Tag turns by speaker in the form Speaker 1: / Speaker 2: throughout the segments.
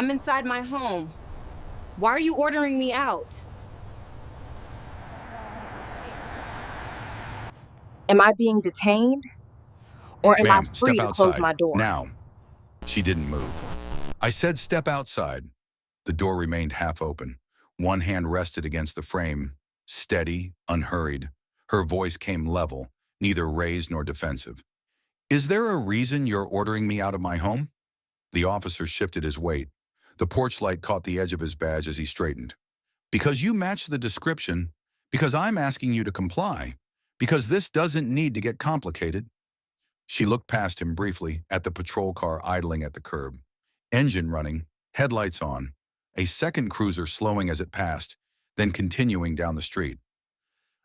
Speaker 1: I'm inside my home. Why are you ordering me out? Am I being detained? Or am I
Speaker 2: Ma'am, step
Speaker 1: free to close
Speaker 2: outside.
Speaker 1: my door?
Speaker 2: Now. She didn't move. I said step outside. The door remained half open. One hand rested against the frame, steady, unhurried. Her voice came level, neither raised nor defensive. Is there a reason you're ordering me out of my home? The officer shifted his weight. The porch light caught the edge of his badge as he straightened. Because you match the description, because I'm asking you to comply, because this doesn't need to get complicated. She looked past him briefly at the patrol car idling at the curb. Engine running, headlights on, a second cruiser slowing as it passed, then continuing down the street.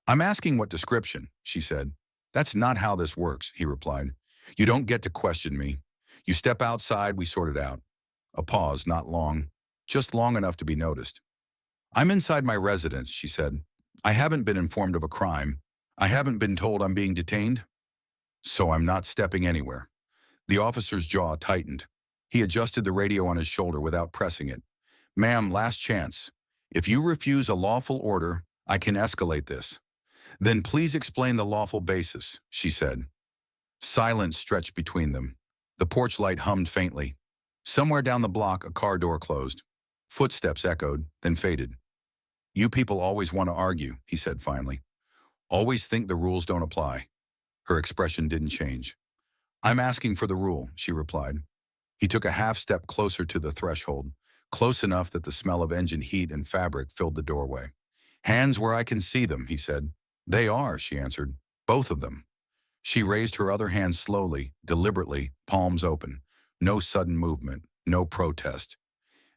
Speaker 2: I'm asking what description, she said. That's not how this works, he replied. You don't get to question me. You step outside, we sort it out. A pause, not long, just long enough to be noticed. I'm inside my residence, she said. I haven't been informed of a crime. I haven't been told I'm being detained. So I'm not stepping anywhere. The officer's jaw tightened. He adjusted the radio on his shoulder without pressing it. Ma'am, last chance. If you refuse a lawful order, I can escalate this. Then please explain the lawful basis, she said. Silence stretched between them. The porch light hummed faintly. Somewhere down the block, a car door closed. Footsteps echoed, then faded. You people always want to argue, he said finally. Always think the rules don't apply. Her expression didn't change. I'm asking for the rule, she replied. He took a half step closer to the threshold, close enough that the smell of engine heat and fabric filled the doorway. Hands where I can see them, he said. They are, she answered. Both of them. She raised her other hand slowly, deliberately, palms open. No sudden movement, no protest.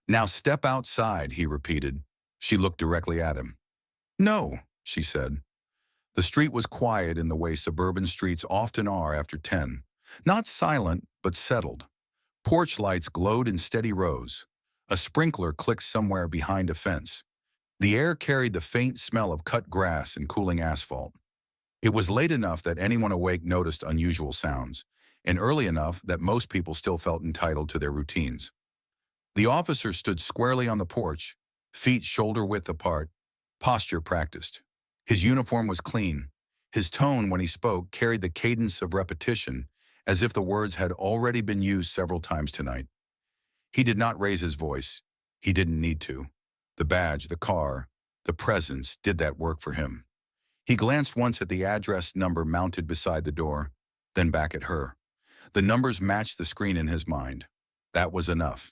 Speaker 2: Now step outside, he repeated. She looked directly at him. No, she said. The street was quiet in the way suburban streets often are after 10. Not silent, but settled. Porch lights glowed in steady rows. A sprinkler clicked somewhere behind a fence. The air carried the faint smell of cut grass and cooling asphalt. It was late enough that anyone awake noticed unusual sounds, and early enough that most people still felt entitled to their routines. The officer stood squarely on the porch, feet shoulder-width apart, posture practiced. His uniform was clean. His tone when he spoke carried the cadence of repetition, as if the words had already been used several times tonight. He did not raise his voice. He didn't need to. The badge, the car, the presence did that work for him. He glanced once at the address number mounted beside the door, then back at her. The numbers matched the screen in his mind. That was enough.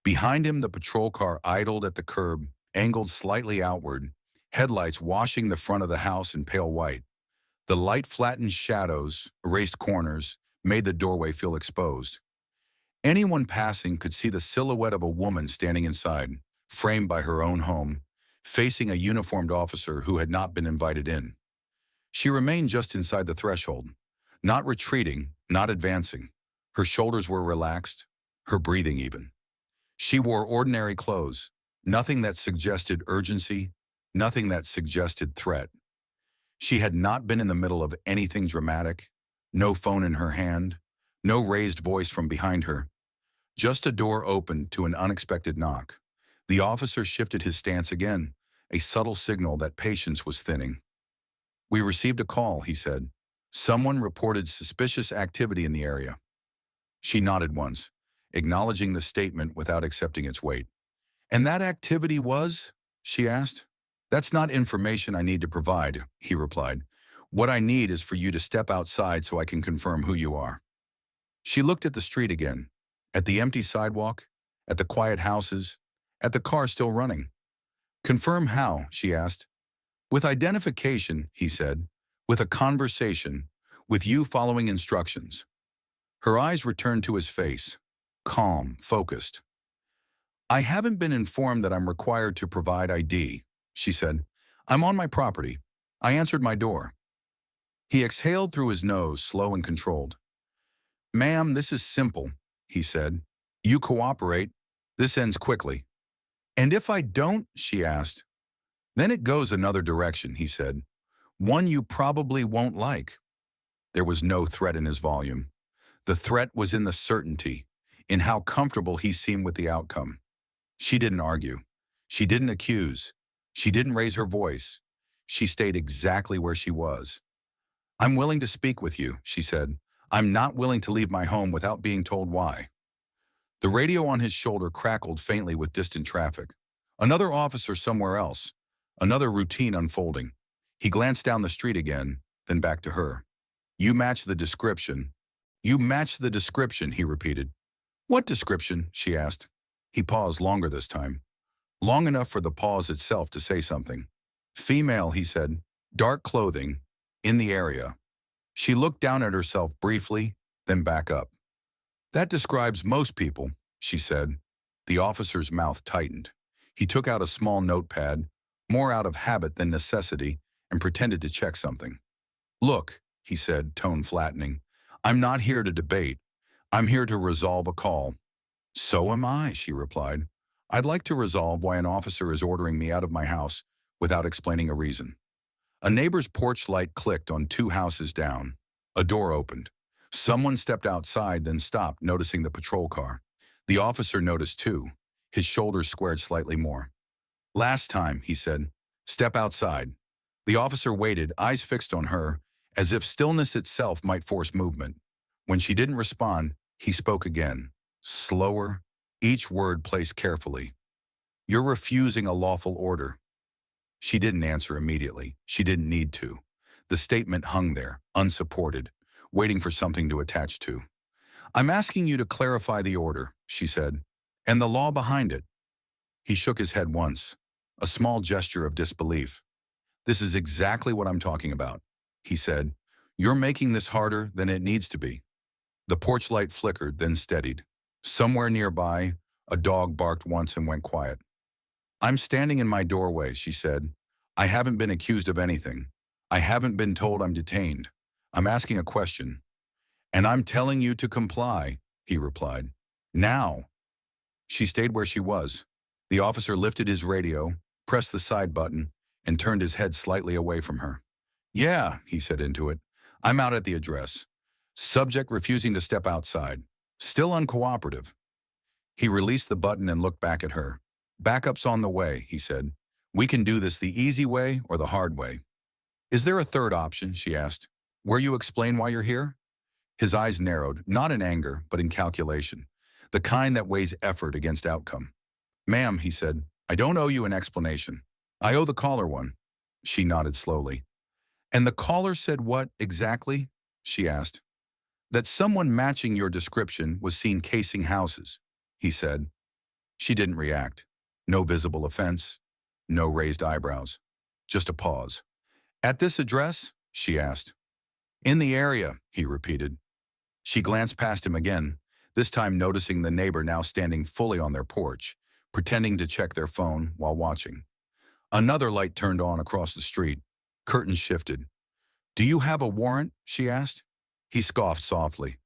Speaker 2: Behind him, the patrol car idled at the curb, angled slightly outward, headlights washing the front of the house in pale white. The light flattened shadows, erased corners, made the doorway feel exposed. Anyone passing could see the silhouette of a woman standing inside, framed by her own home, facing a uniformed officer who had not been invited in. She remained just inside the threshold, not retreating, not advancing. Her shoulders were relaxed, her breathing even. She wore ordinary clothes, nothing that suggested urgency, nothing that suggested threat. She had not been in the middle of anything dramatic, no phone in her hand, no raised voice from behind her. Just a door opened to an unexpected knock. The officer shifted his stance again, a subtle signal that patience was thinning. We received a call, he said. Someone reported suspicious activity in the area. She nodded once, acknowledging the statement without accepting its weight. And that activity was? She asked. That's not information I need to provide, he replied. What I need is for you to step outside so I can confirm who you are. She looked at the street again, at the empty sidewalk, at the quiet houses, at the car still running. Confirm how, she asked. With identification, he said, with a conversation, with you following instructions. Her eyes returned to his face, calm, focused. I haven't been informed that I'm required to provide ID, she said. I'm on my property. I answered my door. He exhaled through his nose, slow and controlled. Ma'am, this is simple, he said. You cooperate. This ends quickly. And if I don't, she asked. Then it goes another direction, he said. One you probably won't like. There was no threat in his volume. The threat was in the certainty, in how comfortable he seemed with the outcome. She didn't argue. She didn't accuse. She didn't raise her voice. She stayed exactly where she was. "I'm willing to speak with you," she said. "I'm not willing to leave my home without being told why." The radio on his shoulder crackled faintly with distant traffic. Another officer somewhere else. Another routine unfolding. He glanced down the street again, then back to her. "You match the description." "You match the description," he repeated. "What description?" she asked. He paused longer this time. Long enough for the pause itself to say something. "Female," he said. "Dark clothing. In the area." She looked down at herself briefly, then back up. "That describes most people," she said. The officer's mouth tightened. He took out a small notepad, more out of habit than necessity, and pretended to check something. "Look," he said, tone flattening. "I'm not here to debate. I'm here to resolve a call." "So am I," she replied. "I'd like to resolve why an officer is ordering me out of my house without explaining a reason." A neighbor's porch light clicked on 2 houses down. A door opened. Someone stepped outside, then stopped, noticing the patrol car. The officer noticed too. His shoulders squared slightly more. "Last time," he said. "Step outside." The officer waited, eyes fixed on her, as if stillness itself might force movement. When she didn't respond, he spoke again. Slower, each word placed carefully. "You're refusing a lawful order." She didn't answer immediately. She didn't need to. The statement hung there, unsupported, waiting for something to attach to. "I'm asking you to clarify the order," she said, "and the law behind it." He shook his head once, a small gesture of disbelief. "This is exactly what I'm talking about," he said. "You're making this harder than it needs to be." The porch light flickered, then steadied. Somewhere nearby, a dog barked once and went quiet. "I'm standing in my doorway," she said. "I haven't been accused of anything. I haven't been told I'm detained. I'm asking a question." "And I'm telling you to comply," he replied. "Now." She stayed where she was. The officer lifted his radio, pressed the side button, and turned his head slightly away from her. "Yeah," he said into it. "I'm out at the address. Subject refusing to step outside. Still uncooperative." He released the button and looked back at her. "Backup's on the way," he said. "We can do this the easy way or the hard way." "Is there a third option?" she asked. "Where you explain why you're here?" His eyes narrowed, not in anger, but in calculation. The kind that weighs effort against outcome. "Ma'am," he said, "I don't owe you an explanation. I owe the caller one." She nodded slowly. "And the caller said what, exactly?" she asked. "That someone matching your description was seen casing houses," he said. She didn't react. No visible offense. No raised eyebrows. Just a pause. "At this address?" she asked. "In the area," he repeated. She glanced past him again, this time noticing the neighbor now standing fully on their porch, pretending to check their phone while watching. Another light turned on across the street. Curtains shifted. "Do you have a warrant?" she asked. He scoffed softly.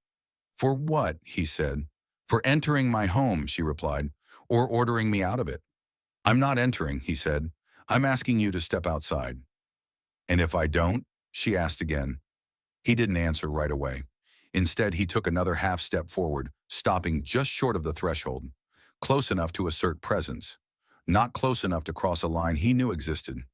Speaker 2: "For what?" he said. "For entering my home," she replied, "or ordering me out of it." "I'm not entering," he said. "I'm asking you to step outside." "And if I don't?" she asked again. He didn't answer right away. Instead, he took another half step forward, stopping just short of the threshold, close enough to assert presence, not close enough to cross a line he knew existed.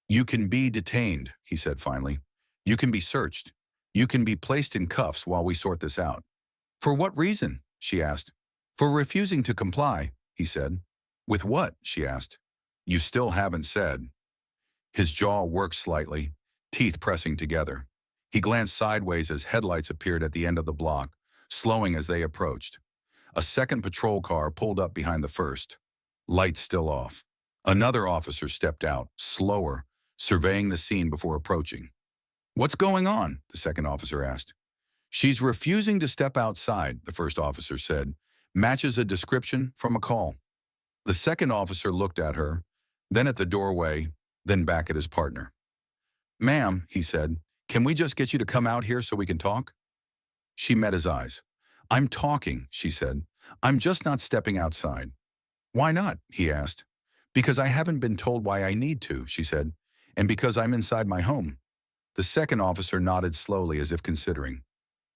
Speaker 2: "You can be detained," he said finally. "You can be searched. You can be placed in cuffs while we sort this out." "For what reason?" she asked. "For refusing to comply," he said. "With what?" she asked. "You still haven't said." His jaw worked slightly, teeth pressing together. He glanced sideways as headlights appeared at the end of the block, slowing as they approached. A second patrol car pulled up behind the first. Lights still off. Another officer stepped out, slower, surveying the scene before approaching. "What's going on?" the second officer asked. "She's refusing to step outside," the first officer said. "Matches a description from a call." The second officer looked at her, then at the doorway, then back at his partner. "Ma'am," he said, "can we just get you to come out here so we can talk?" She met his eyes. "I'm talking," she said. "I'm just not stepping outside." "Why not?" he asked. "Because I haven't been told why I need to," she said, "and because I'm inside my home." The second officer nodded slowly as if considering.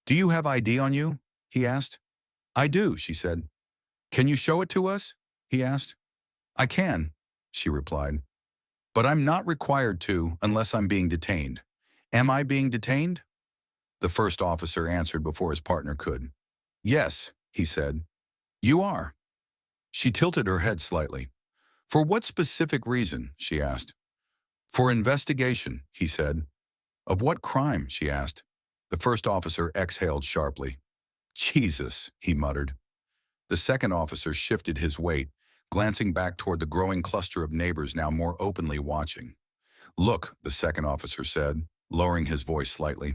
Speaker 2: "Do you have ID on you?" he asked. I do, she said. Can you show it to us? He asked. I can, she replied. But I'm not required to unless I'm being detained. Am I being detained? The first officer answered before his partner could. Yes, he said. You are. She tilted her head slightly. For what specific reason? She asked. For investigation, he said. Of what crime? She asked. The first officer exhaled sharply. Jesus, he muttered. The second officer shifted his weight, glancing back toward the growing cluster of neighbors now more openly watching. Look, the second officer said, lowering his voice slightly.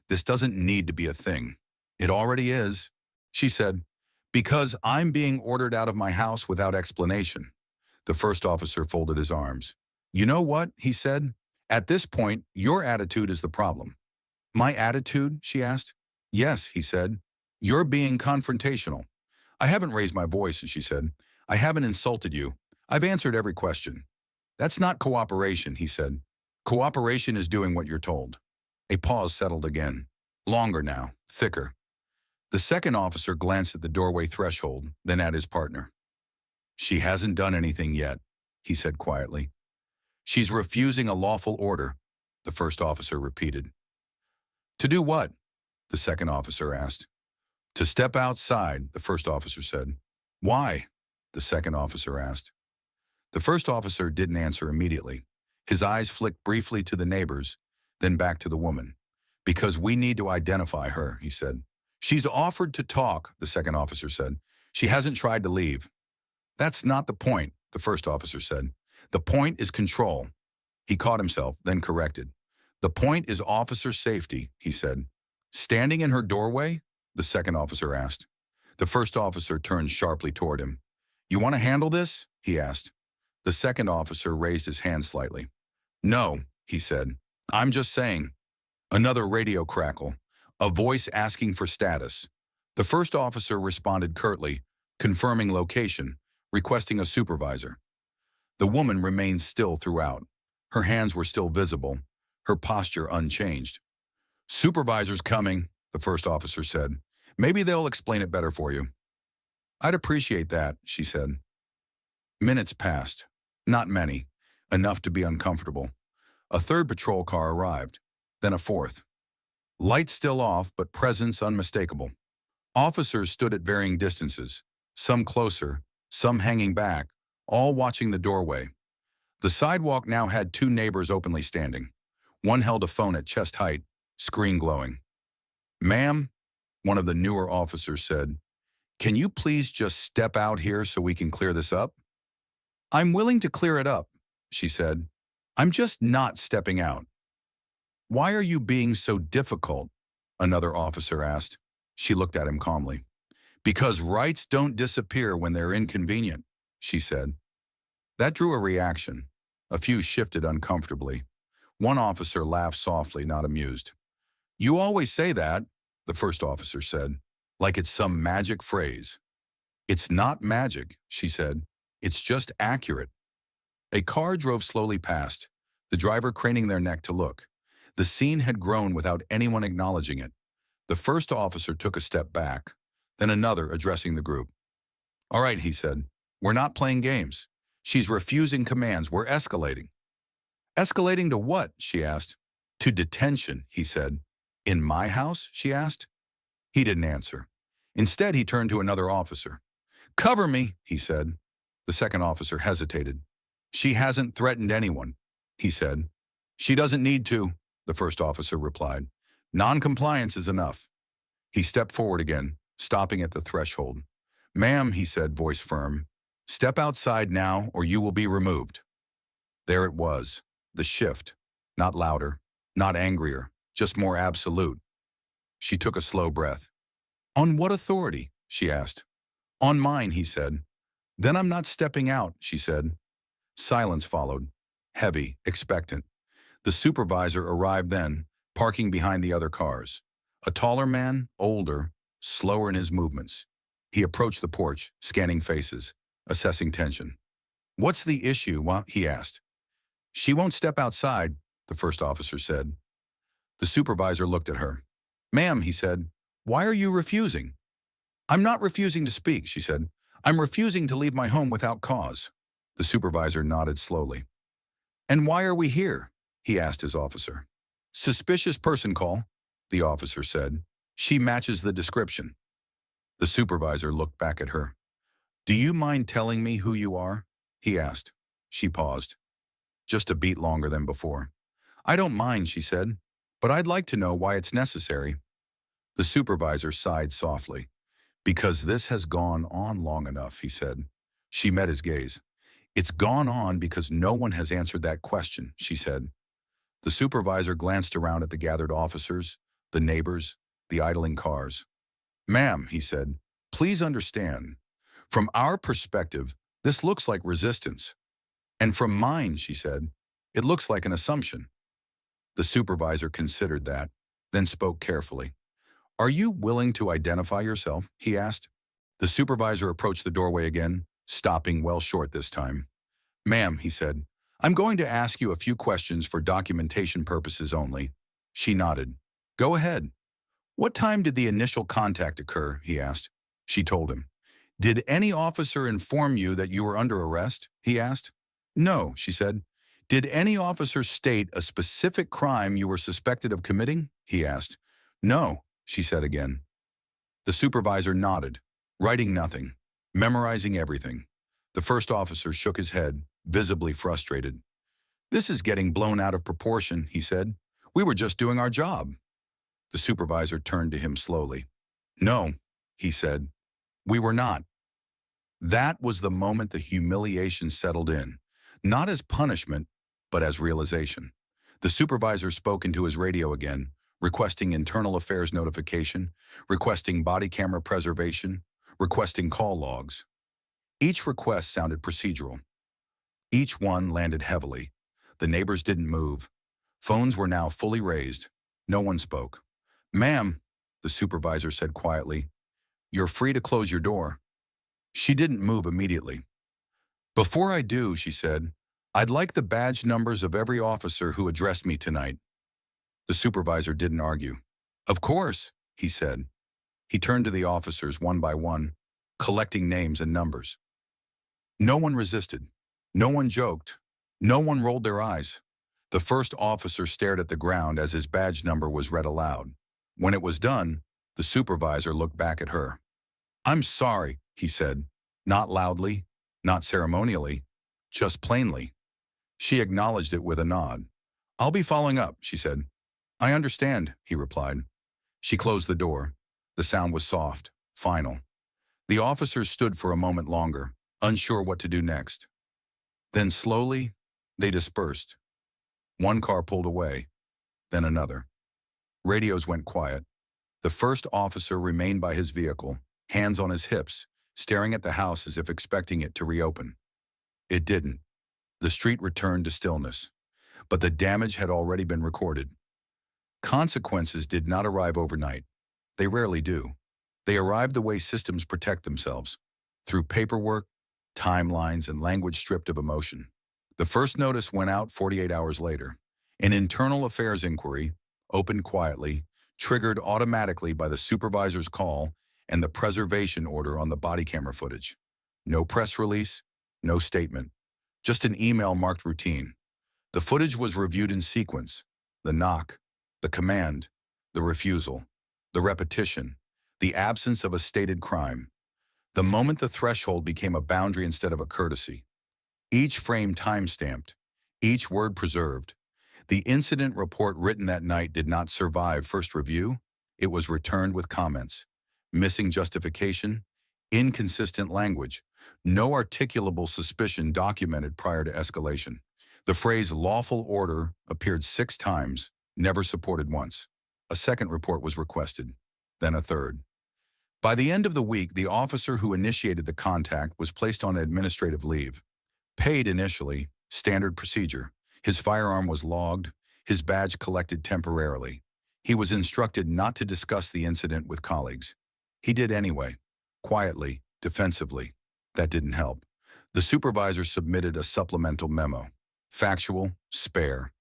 Speaker 2: This doesn't need to be a thing. It already is, she said, because I'm being ordered out of my house without explanation. The first officer folded his arms. You know what, he said. At this point, your attitude is the problem. My attitude, she asked. Yes, he said. You're being confrontational. I haven't raised my voice, she said. I haven't insulted you. I've answered every question. That's not cooperation, he said. Cooperation is doing what you're told. A pause settled again. Longer now, thicker. The second officer glanced at the doorway threshold, then at his partner. She hasn't done anything yet, he said quietly. She's refusing a lawful order, the first officer repeated. To do what? The second officer asked. To step outside, the first officer said. Why? The second officer asked. The first officer didn't answer immediately. His eyes flicked briefly to the neighbors, then back to the woman. Because we need to identify her, he said. She's offered to talk, the second officer said. She hasn't tried to leave. That's not the point, the first officer said. The point is control. He caught himself, then corrected. The point is officer safety, he said. Standing in her doorway? The second officer asked. The first officer turned sharply toward him. You want to handle this? He asked. The second officer raised his hand slightly. No, he said. I'm just saying. Another radio crackle, a voice asking for status. The first officer responded curtly, confirming location, requesting a supervisor. The woman remained still throughout. Her hands were still visible, her posture unchanged. Supervisor's coming, the first officer said. Maybe they'll explain it better for you. I'd appreciate that, she said. Minutes passed. Not many. Enough to be uncomfortable. A third patrol car arrived, then a fourth. Lights still off, but presence unmistakable. Officers stood at varying distances, some closer, some hanging back, all watching the doorway. The sidewalk now had two neighbors openly standing. One held a phone at chest height, screen glowing. Ma'am, one of the newer officers said, can you please just step out here so we can clear this up? I'm willing to clear it up, she said. I'm just not stepping out. Why are you being so difficult? Another officer asked. She looked at him calmly. Because rights don't disappear when they're inconvenient, she said. That drew a reaction. A few shifted uncomfortably. One officer laughed softly, not amused. You always say that, the first officer said, like it's some magic phrase. It's not magic, she said. It's just accurate. A car drove slowly past, the driver craning their neck to look. The scene had grown without anyone acknowledging it. The first officer took a step back, then another addressing the group. All right, he said. We're not playing games. She's refusing commands. We're escalating. Escalating to what? She asked. To detention, he said. In my house? She asked. He didn't answer. Instead, he turned to another officer. Cover me, he said. The second officer hesitated. She hasn't threatened anyone, he said. She doesn't need to, the first officer replied. Non-compliance is enough. He stepped forward again, stopping at the threshold. Ma'am, he said, voice firm. Step outside now or you will be removed. There it was, the shift. Not louder, not angrier, just more absolute. She took a slow breath. On what authority? She asked. On mine, he said. Then I'm not stepping out, she said. Silence followed, heavy, expectant. The supervisor arrived then, parking behind the other cars. A taller man, older, slower in his movements. He approached the porch, scanning faces, assessing tension. What's the issue? He asked. She won't step outside, the first officer said. The supervisor looked at her. Ma'am, he said, why are you refusing? I'm not refusing to speak, she said. I'm refusing to leave my home without cause. The supervisor nodded slowly. And why are we here? He asked his officer. Suspicious person call, the officer said. She matches the description. The supervisor looked back at her. Do you mind telling me who you are? He asked. She paused, just a beat longer than before. I don't mind, she said, but I'd like to know why it's necessary. The supervisor sighed softly. Because this has gone on long enough, he said. She met his gaze. It's gone on because no one has answered that question, she said. The supervisor glanced around at the gathered officers, the neighbors, the idling cars. Ma'am, he said, please understand. From our perspective, this looks like resistance. And from mine, she said, it looks like an assumption. The supervisor considered that, then spoke carefully. Are you willing to identify yourself? He asked. The supervisor approached the doorway again, stopping well short this time. Ma'am, he said, I'm going to ask you a few questions for documentation purposes only. She nodded. Go ahead. What time did the initial contact occur? He asked. She told him. Did any officer inform you that you were under arrest? He asked. No, she said. Did any officer state a specific crime you were suspected of committing? He asked. No, she said again. The supervisor nodded, writing nothing, memorizing everything. The first officer shook his head, visibly frustrated. This is getting blown out of proportion, he said. We were just doing our job. The supervisor turned to him slowly. No, he said. We were not. That was the moment the humiliation settled in, not as punishment, but as realization. The supervisor spoke into his radio again, requesting internal affairs notification, requesting body camera preservation, requesting call logs. Each request sounded procedural. Each one landed heavily. The neighbors didn't move. Phones were now fully raised. No one spoke. Ma'am, the supervisor said quietly, you're free to close your door. She didn't move immediately. Before I do, she said, I'd like the badge numbers of every officer who addressed me tonight. The supervisor didn't argue. Of course, he said. He turned to the officers one by one, collecting names and numbers. No one resisted. No one joked. No one rolled their eyes. The first officer stared at the ground as his badge number was read aloud. When it was done, the supervisor looked back at her. I'm sorry, he said, not loudly, not ceremonially, just plainly. She acknowledged it with a nod. I'll be following up, she said. I understand, he replied. She closed the door. The sound was soft, final. The officers stood for a moment longer, unsure what to do next. Then slowly, they dispersed. One car pulled away, then another. Radios went quiet. The first officer remained by his vehicle, hands on his hips, staring at the house as if expecting it to reopen. It didn't. The street returned to stillness, but the damage had already been recorded. Consequences did not arrive overnight. They rarely do. They arrive the way systems protect themselves, through paperwork, timelines, and language stripped of emotion. The first notice went out 48 hours later. An internal affairs inquiry, opened quietly, triggered automatically by the supervisor's call and the preservation order on the body camera footage. No press release, no statement, just an email marked routine. The footage was reviewed in sequence: the knock, the command, the refusal, the repetition, the absence of a stated crime. The moment the threshold became a boundary instead of a courtesy. Each frame time-stamped, each word preserved. The incident report written that night did not survive first review. It was returned with comments. Missing justification, inconsistent language, no articulable suspicion documented prior to escalation. The phrase lawful order appeared 6 times, never supported once. A second report was requested, then a third. By the end of the week, the officer who initiated the contact was placed on administrative leave. Paid initially, standard procedure. His firearm was logged, his badge collected temporarily. He was instructed not to discuss the incident with colleagues. He did anyway, quietly, defensively. That didn't help. The supervisor submitted a supplemental memo. Factual, spare.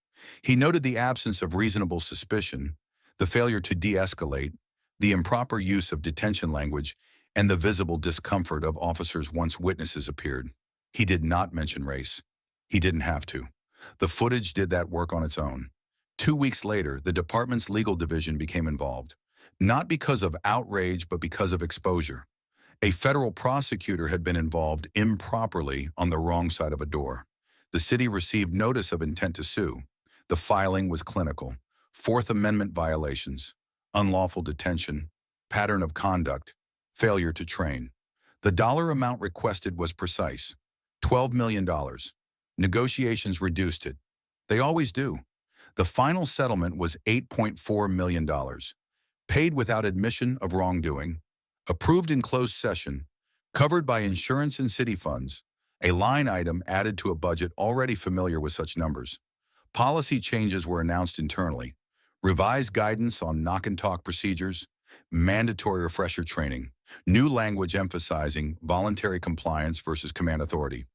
Speaker 2: He noted the absence of reasonable suspicion, the failure to de-escalate, the improper use of detention language, and the visible discomfort of officers once witnesses appeared. He did not mention race. He didn't have to. The footage did that work on its own. 2 weeks later, the department's legal division became involved, not because of outrage, but because of exposure. A federal prosecutor had been involved improperly on the wrong side of a door. The city received notice of intent to sue. The filing was clinical. Fourth Amendment violations, unlawful detention, pattern of conduct, failure to train. The dollar amount requested was precise, $12 million. Negotiations reduced it. They always do. The final settlement was $8.4 million, paid without admission of wrongdoing, approved in closed session, covered by insurance and city funds, a line item added to a budget already familiar with such numbers. Policy changes were announced internally, revised guidance on knock-and-talk procedures, mandatory refresher training, new language emphasizing voluntary compliance versus command authority.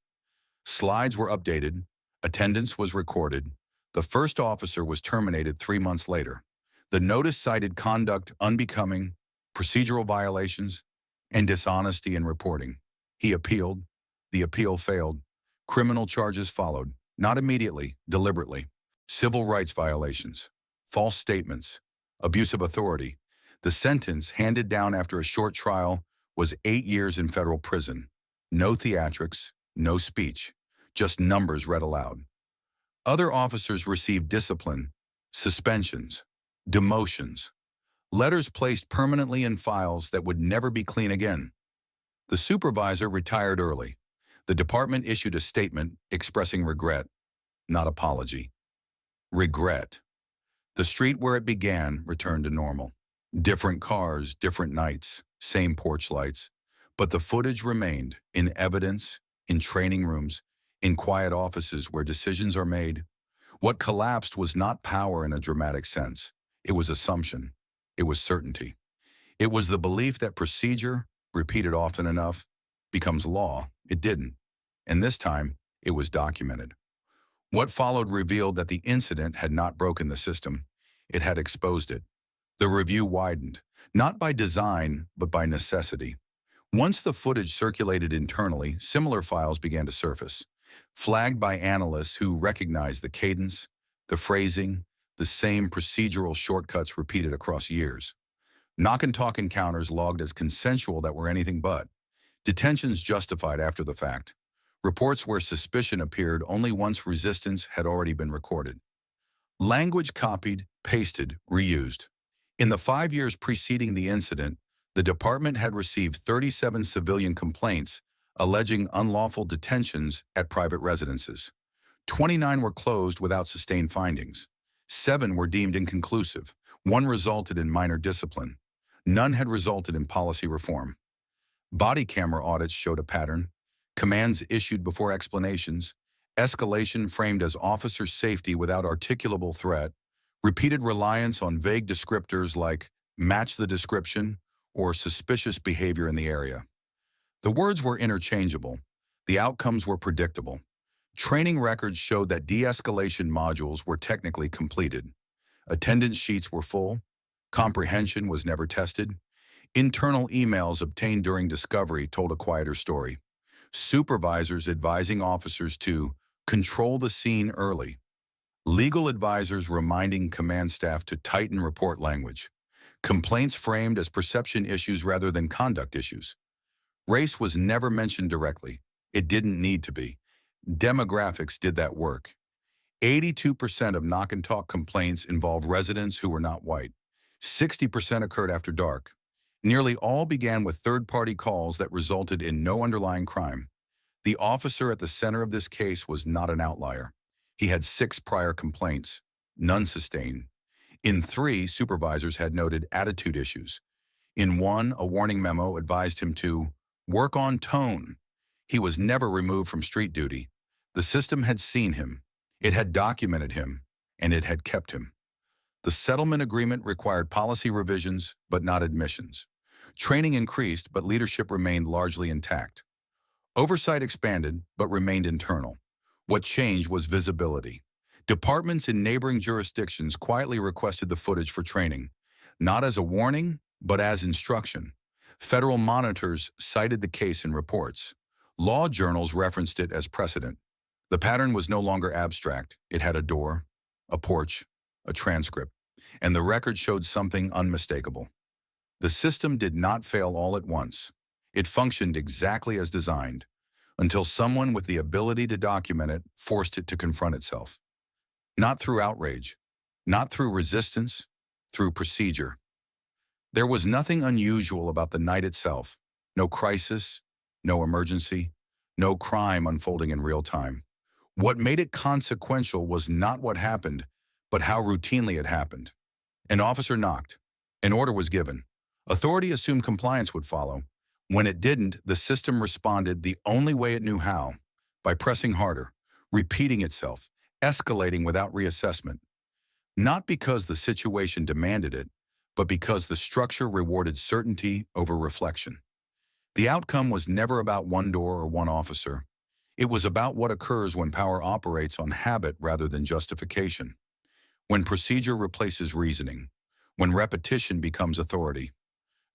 Speaker 2: Slides were updated, attendance was recorded. The first officer was terminated 3 months later. The notice cited conduct unbecoming, procedural violations, and dishonesty in reporting. He appealed. The appeal failed. Criminal charges followed, not immediately, deliberately. Civil rights violations, false statements, abuse of authority. The sentence, handed down after a short trial, was 8 years in federal prison. No theatrics, no speech, just numbers read aloud. Other officers received discipline, suspensions, demotions, letters placed permanently in files that would never be clean again. The supervisor retired early. The department issued a statement expressing regret, not apology. Regret. The street where it began returned to normal. Different cars, different nights, same porch lights. But the footage remained in evidence, in training rooms, in quiet offices where decisions are made. What collapsed was not power in a dramatic sense. It was assumption. It was certainty. It was the belief that procedure, repeated often enough, becomes law. It didn't. And this time, it was documented. What followed revealed that the incident had not broken the system. It had exposed it. The review widened, not by design, but by necessity. Once the footage circulated internally, similar files began to surface, flagged by analysts who recognized the cadence, the phrasing, the same procedural shortcuts repeated across years. Knock-and-talk encounters logged as consensual that were anything but. Detentions justified after the fact. Reports where suspicion appeared only once resistance had already been recorded. Language copied, pasted, reused. In the 5 years preceding the incident, the department had received 37 civilian complaints alleging unlawful detentions at private residences. 29 were closed without sustained findings. 7 were deemed inconclusive. 1 resulted in minor discipline. None had resulted in policy reform. Body camera audits showed a pattern. Commands issued before explanations. Escalation framed as officer safety without articulable threat. Repeated reliance on vague descriptors like match the description or suspicious behavior in the area. The words were interchangeable. The outcomes were predictable. Training records showed that de-escalation modules were technically completed. Attendance sheets were full. Comprehension was never tested. Internal emails obtained during discovery told a quieter story. Supervisors advising officers to control the scene early. Legal advisors reminding command staff to tighten report language. Complaints framed as perception issues rather than conduct issues. Race was never mentioned directly. It didn't need to be. Demographics did that work. 82% of knock-and-talk complaints involved residents who were not white. 60% occurred after dark. Nearly all began with third-party calls that resulted in no underlying crime. The officer at the center of this case was not an outlier. He had 6 prior complaints, none sustained. In 3, supervisors had noted attitude issues. In 1, a warning memo advised him to work on tone. He was never removed from street duty. The system had seen him. It had documented him, and it had kept him. The settlement agreement required policy revisions, but not admissions. Training increased, but leadership remained largely intact. Oversight expanded, but remained internal. What changed was visibility. Departments in neighboring jurisdictions quietly requested the footage for training, not as a warning, but as instruction. Federal monitors cited the case in reports. Law journals referenced it as precedent. The pattern was no longer abstract. It had a door, a porch, a transcript, and the record showed something unmistakable. The system did not fail all at once. It functioned exactly as designed, until someone with the ability to document it forced it to confront itself. Not through outrage, not through resistance, through procedure. There was nothing unusual about the night itself. No crisis, no emergency, no crime unfolding in real time. What made it consequential was not what happened, but how routinely it happened. An officer knocked. An order was given. Authority assumed compliance would follow. When it didn't, the system responded the only way it knew how, by pressing harder, repeating itself, escalating without reassessment. Not because the situation demanded it, but because the structure rewarded certainty over reflection. The outcome was never about one door or one officer. It was about what occurs when power operates on habit rather than justification. When procedure replaces reasoning. When repetition becomes authority.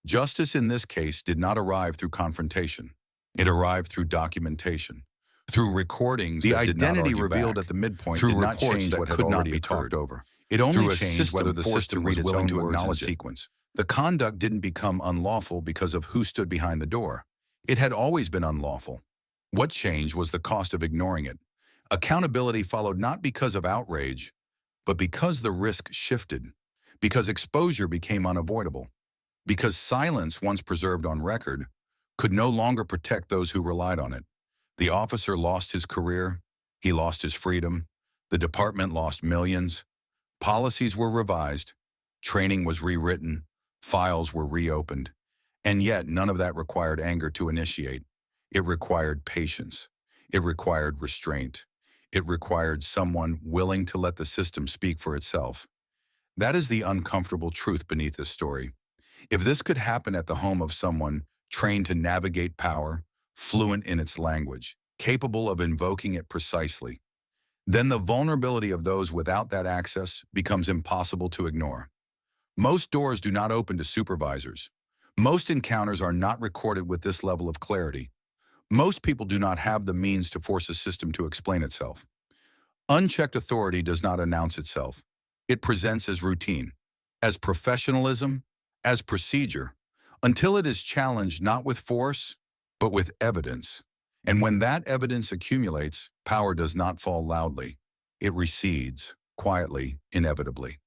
Speaker 2: Justice in this case did not arrive through confrontation. It arrived through documentation. Through recordings
Speaker 3: The
Speaker 2: that did not
Speaker 3: identity
Speaker 2: argue
Speaker 3: revealed
Speaker 2: back.
Speaker 3: at the midpoint
Speaker 2: Through
Speaker 3: did not
Speaker 2: reports
Speaker 3: change
Speaker 2: that
Speaker 3: what had
Speaker 2: could not
Speaker 3: already
Speaker 2: be
Speaker 3: occurred.
Speaker 2: talked over. It only
Speaker 3: Through a
Speaker 2: changed
Speaker 3: system
Speaker 2: whether the
Speaker 3: forced
Speaker 2: system
Speaker 3: to
Speaker 2: was
Speaker 3: read its
Speaker 2: willing
Speaker 3: own
Speaker 2: to
Speaker 3: words in
Speaker 2: acknowledge it.
Speaker 3: sequence.
Speaker 2: The conduct didn't become unlawful because of who stood behind the door. It had always been unlawful. What changed was the cost of ignoring it. Accountability followed not because of outrage, but because the risk shifted, because exposure became unavoidable, because silence, once preserved on record, could no longer protect those who relied on it. The officer lost his career, he lost his freedom, the department lost millions, policies were revised, training was rewritten, files were reopened, and yet none of that required anger to initiate. It required patience. It required restraint. It required someone willing to let the system speak for itself. That is the uncomfortable truth beneath this story. If this could happen at the home of someone trained to navigate power, fluent in its language, capable of invoking it precisely, then the vulnerability of those without that access becomes impossible to ignore. Most doors do not open to supervisors. Most encounters are not recorded with this level of clarity. Most people do not have the means to force a system to explain itself. Unchecked authority does not announce itself. It presents as routine, as professionalism, as procedure, until it is challenged not with force, but with evidence. And when that evidence accumulates, power does not fall loudly. It recedes, quietly, inevitably.